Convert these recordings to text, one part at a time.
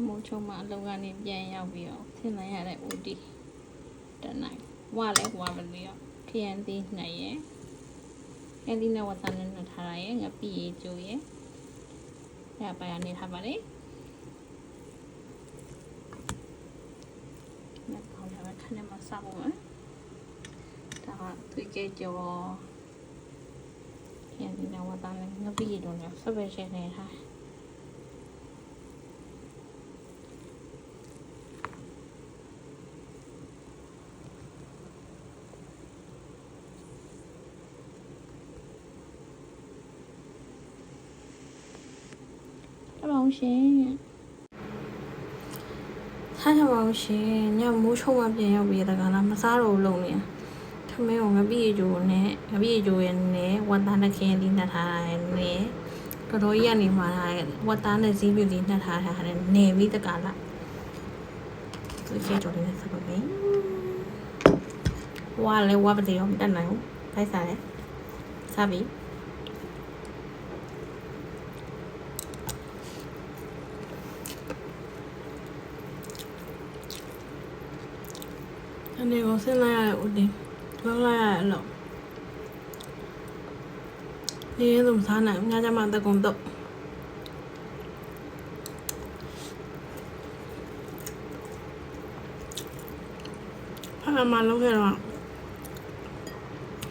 မိုးချုံမှာအလုပ်ကနေပြန်ရောက်ပြီးတော့ဆင်းလိုက်ရတဲ့ဦးတီတနိုင်ဝါလဲဝါမလို့ရောခရမ်းသီးနိုင်ရဲ့အဲ့ဒီနဲ့ဝတ်သားနဲ့နှတ်ထားရရဲ့ငပိရေကျိုးရဲ့အဲ့ပါရနေထားပါလေနောက်ခေါင်းလည်းခဏမှစဖို့မယ်ဒါကသူ့ကြေကျော်ခရမ်းသီးနဲ့ဝတ်သားနဲ့ငပိရေတို့နဲ့ဆက်ပဲရှင်းနေထားရှင်ထားကြပါဦးရှင်ညမိုးချုံမှပြန်ရောက်ပြီးတကလားမစားတော့လုံးနေထမင်းကိုငပိရေကျိုးနဲ့ငပိရေကျိုးရဲ့နဲ့ဝတ်သားနဲ့ခရင်လေးနှက်ထားတာနဲ့တော်တော်ကြီးကနေမှာဝတ်သားနဲ့ဇီးပြူလေးနှက်ထားတာနဲ့နေပြီးတကလားသူကျေကြော်လေးနဲ့ဆက်ပါမယ်ဝါလဲဝါပတိရောမတက်နိုင်ဘူးဖိုက်စားတယ်စားပြီအနေကိုဆင်းလိုက်ရတဲ့ဦးတင်လောက်လိုက်ရတဲ့လို့ဒီရင်သုံးစားနိုင်ညကြမှာတကုံတော့ဖာမလောက်ခဲ့တော့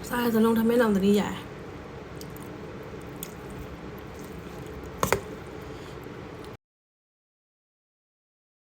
စားရစလုံးထမင်းအောင်တတိရတယ်